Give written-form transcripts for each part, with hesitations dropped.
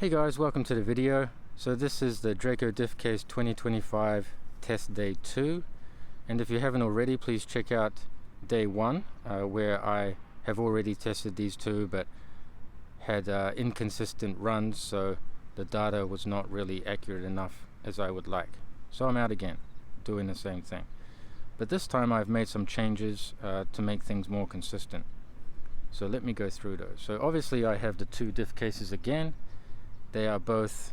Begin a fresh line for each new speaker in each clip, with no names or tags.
Hey guys, welcome to the video. So this is the Draco Diff Case 2025 test day 2, and if you haven't already, please check out day 1 where I have already tested these two but had inconsistent runs, so the data was not really accurate enough as I would like. So I'm out again doing the same thing, but this time I've made some changes to make things more consistent. So let me go through those. So obviously I have the two diff cases again. They are both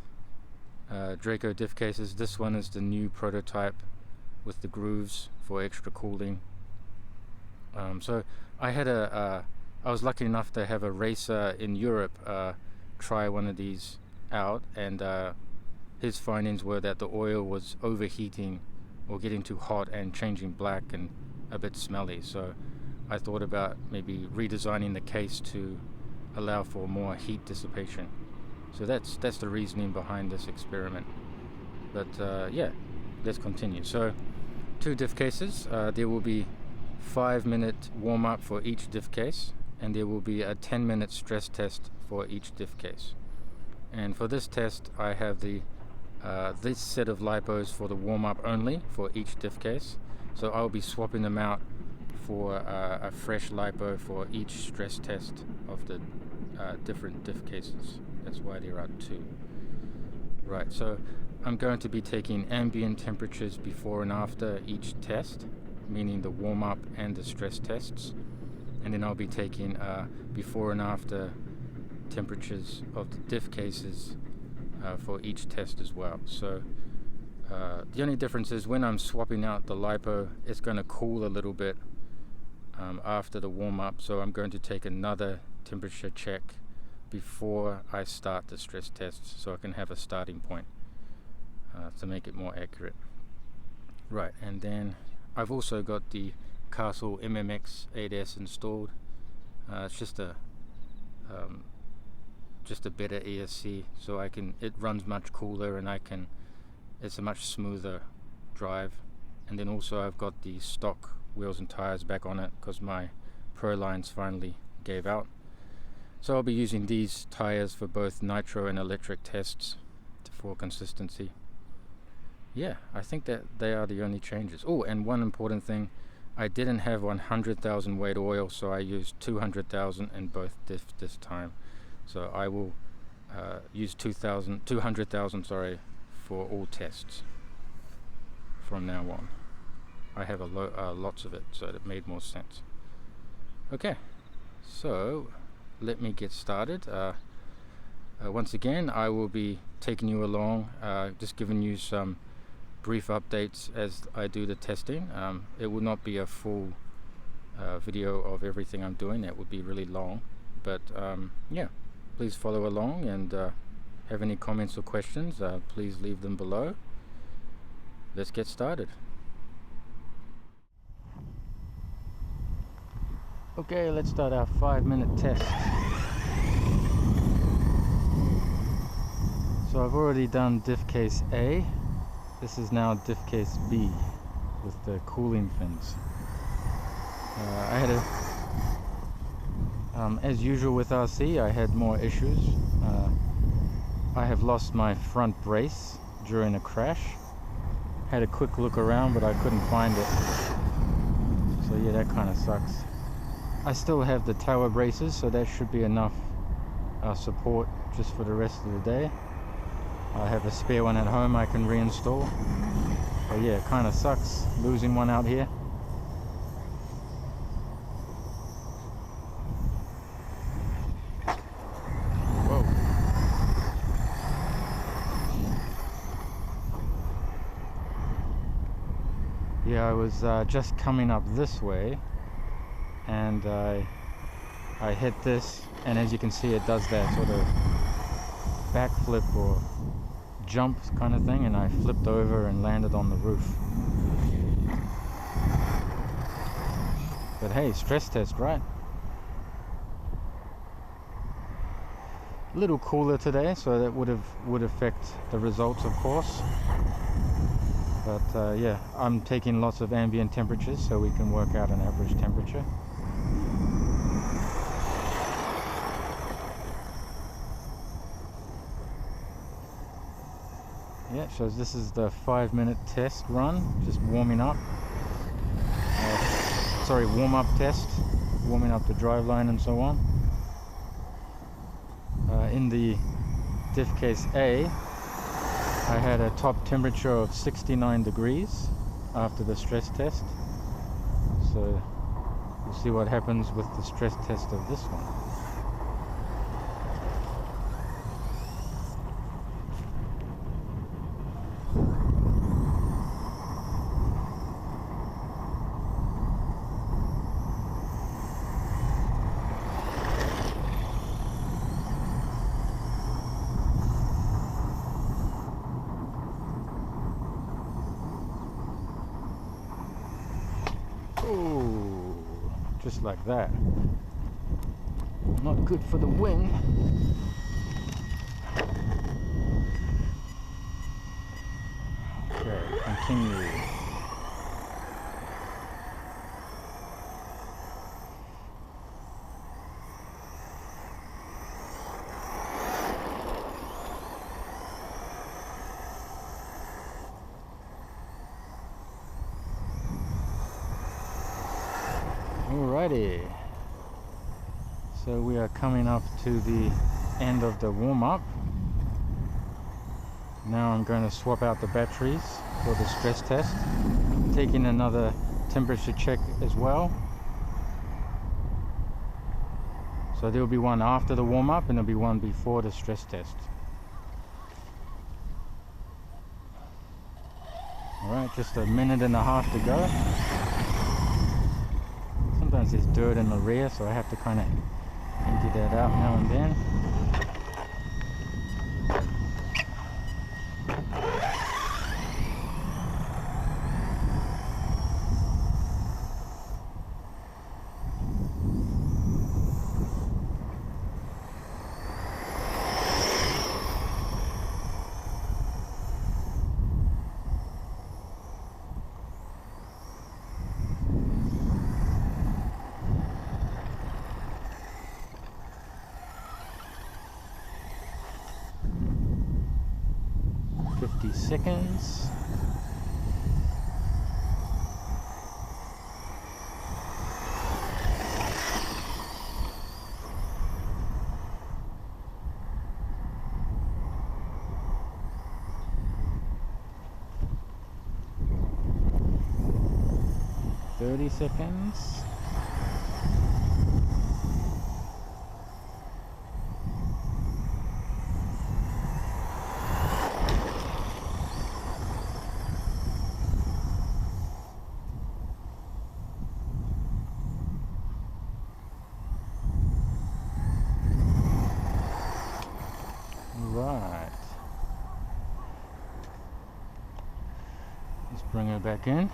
Draco diff cases. This one is the new prototype with the grooves for extra cooling. So I had I was lucky enough to have a racer in Europe try one of these out, and his findings were that the oil was overheating or getting too hot and changing black and a bit smelly. So I thought about maybe redesigning the case to allow for more heat dissipation. So that's the reasoning behind this experiment. But yeah, let's continue. So two diff cases. There will be 5-minute warm-up for each diff case, and there will be a 10-minute stress test for each diff case. And for this test I have the this set of lipos for the warm-up only for each diff case. So I'll be swapping them out for a fresh lipo for each stress test of the different diff cases. That's why there are two. Right, so I'm going to be taking ambient temperatures before and after each test, meaning the warm-up and the stress tests, and then I'll be taking before and after temperatures of the diff cases for each test as well. So the only difference is when I'm swapping out the lipo, it's going to cool a little bit after the warm-up, so I'm going to take another temperature check before I start the stress tests, so I can have a starting point to make it more accurate. Right, and then I've also got the Castle MMX 8S installed. It's just a better ESC, so it runs much cooler, and it's a much smoother drive. And then also I've got the stock wheels and tires back on it because my Pro lines finally gave out. So I'll be using these tires for both nitro and electric tests for consistency. Yeah, I think that they are the only changes. Oh, and one important thing, I didn't have 100,000 weight oil, so I used 200,000 in both diffs this time. So I will use 200,000 for all tests from now on. I have lots of it, so it made more sense. Okay, so let me get started. Once again, I will be taking you along, just giving you some brief updates as I do the testing. It will not be a full video of everything I'm doing. That would be really long, but yeah, please follow along, and have any comments or questions, please leave them below. Let's get started. Okay, let's start our 5-minute test. So I've already done diff case A. This is now diff case B with the cooling fins. I had as usual with RC, I had more issues. I have lost my front brace during a crash. Had a quick look around, but I couldn't find it. So yeah, that kind of sucks. I still have the tower braces, so that should be enough support just for the rest of the day. I have a spare one at home I can reinstall. But yeah, it kind of sucks losing one out here. Whoa. Yeah, I was just coming up this way, and I hit this, and as you can see, it does that sort of backflip or jump kind of thing, and I flipped over and landed on the roof. But hey, stress test, right? A little cooler today, so that would affect the results, of course. But yeah, I'm taking lots of ambient temperatures so we can work out an average temperature. Yeah, so this is the 5-minute test run, just warming up. Warm-up test, warming up the driveline and so on. In the Diff Case A, I had a top temperature of 69 degrees after the stress test. So we'll see what happens with the stress test of this one. Oh, just like that. Not good for the wing. Okay, continue. Alrighty, so we are coming up to the end of the warm-up. Now I'm going to swap out the batteries for the stress test, taking another temperature check as well. So there will be one after the warm-up and there will be one before the stress test. Alright, just a minute and a half to go. Sometimes there's dirt in the rear, so I have to kind of empty that out now and then. Seconds. Thirty seconds. Right. Let's bring her back in.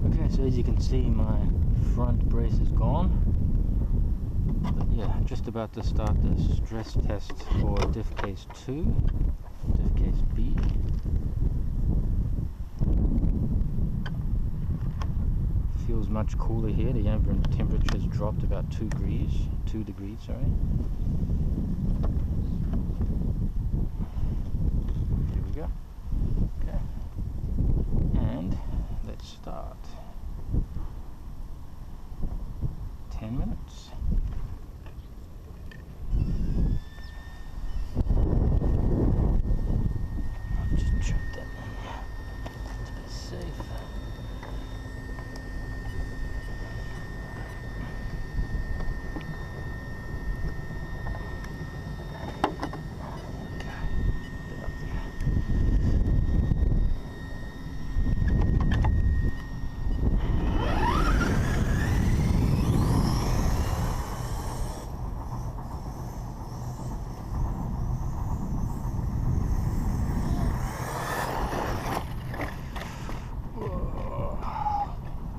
Okay, so as you can see, my front brace is gone. But yeah, just about to start the stress test for Diff Case 2, Diff Case B. Feels much cooler here. The ambient temperature has dropped about 2 degrees, sorry. Here we go. Okay. And let's start. 10 minutes. I'll just chuck that in to be safe.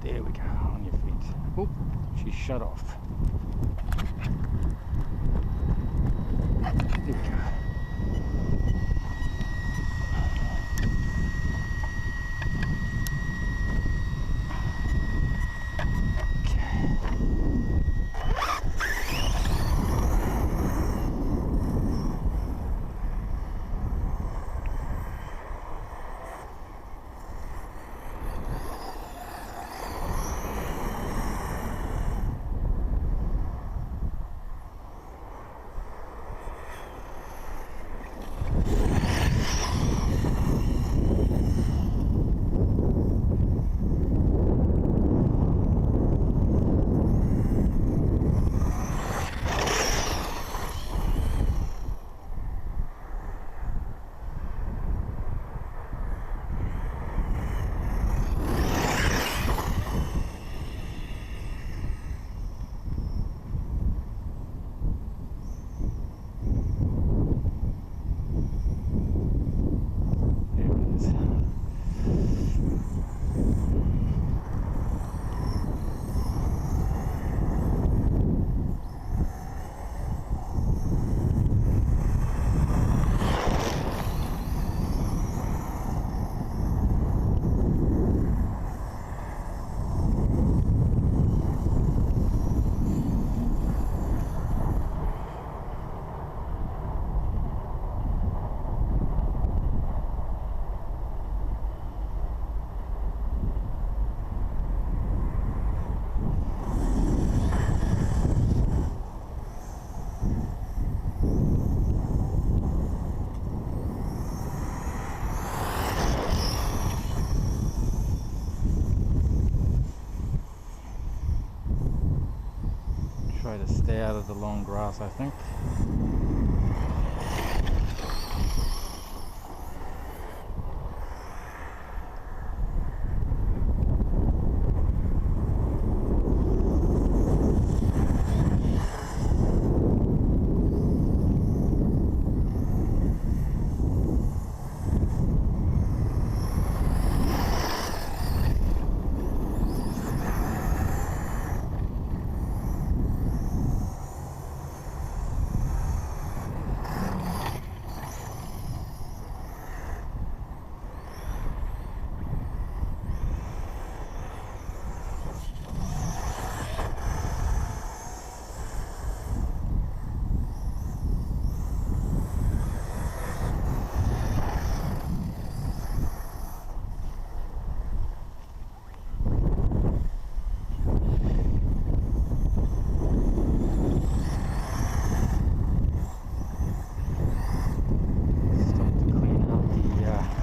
There we go, on your feet. Oh, she's shut off. There we go. better stay out of the long grass, I think.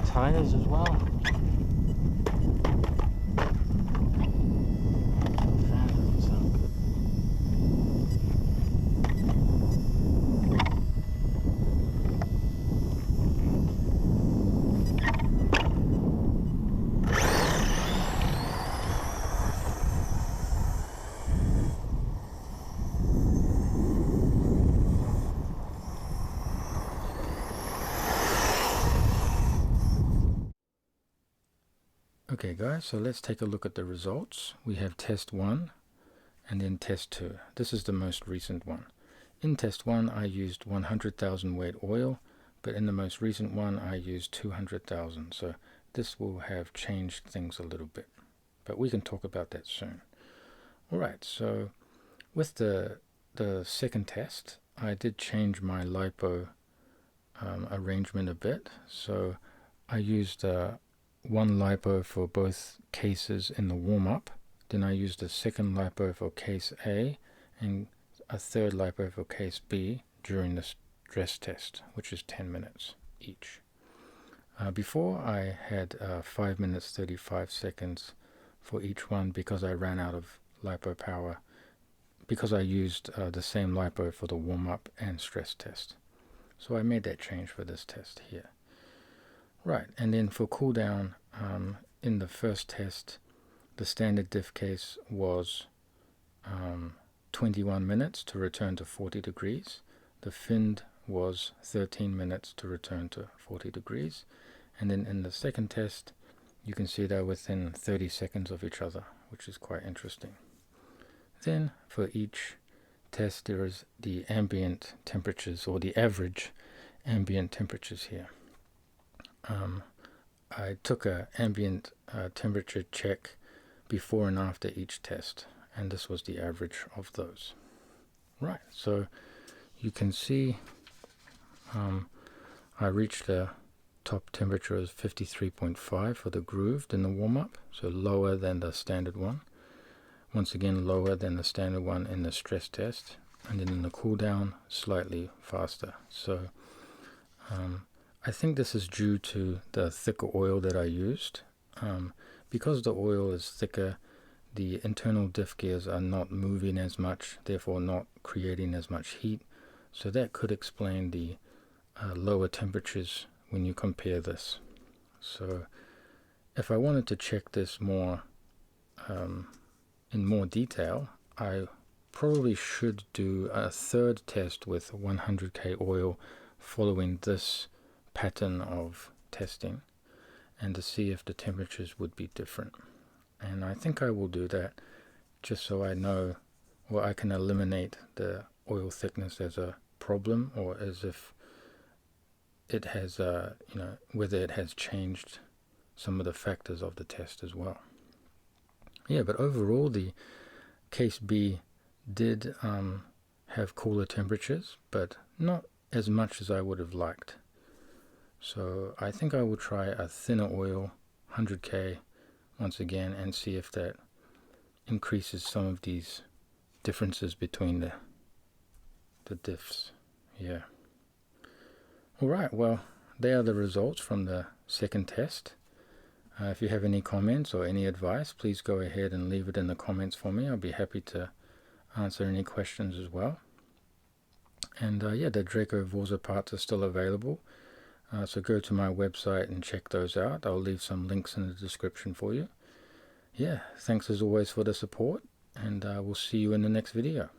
Tires as well. Fan doesn't sound good. Okay guys, so let's take a look at the results. We have test 1 and then test 2. This is the most recent one. In test 1 I used 100,000 weight oil, but in the most recent one I used 200,000. So this will have changed things a little bit, but we can talk about that soon. Alright, so with the second test I did change my lipo arrangement a bit. So I used one lipo for both cases in the warm-up, then I used a second lipo for case A and a third lipo for case B during the stress test, which is 10 minutes each. Before I had 5 minutes 35 seconds for each one because I ran out of lipo power because I used the same lipo for the warm-up and stress test. So I made that change for this test here. Right, and then for cool down, in the first test, the standard diff case was 21 minutes to return to 40 degrees. The finned was 13 minutes to return to 40 degrees. And then in the second test, you can see they're within 30 seconds of each other, which is quite interesting. Then for each test, there is the ambient temperatures, or the average ambient temperatures here. I took an ambient temperature check before and after each test, and this was the average of those. Right, so you can see I reached the top temperature of 53.5 for the grooved in the warm-up, so lower than the standard one. Once again, lower than the standard one in the stress test, and then in the cool down, slightly faster. So I think this is due to the thicker oil that I used. Because the oil is thicker, the internal diff gears are not moving as much, therefore not creating as much heat. So that could explain the lower temperatures when you compare this. So if I wanted to check this more in more detail, I probably should do a third test with 100k oil following this pattern of testing, and to see if the temperatures would be different. And I think I will do that just so I know, or I can eliminate the oil thickness as a problem, or as if it has whether it has changed some of the factors of the test as well. Yeah, but overall the case B did have cooler temperatures, but not as much as I would have liked. So I think I will try a thinner oil 100k once again and see if that increases some of these differences between the diffs. Yeah. Alright, well, they are the results from the second test. If you have any comments or any advice, please go ahead and leave it in the comments for me. I'll be happy to answer any questions as well. And yeah, the Draco Vorza parts are still available, so go to my website and check those out. I'll leave some links in the description for you. Yeah, thanks as always for the support, and we'll see you in the next video.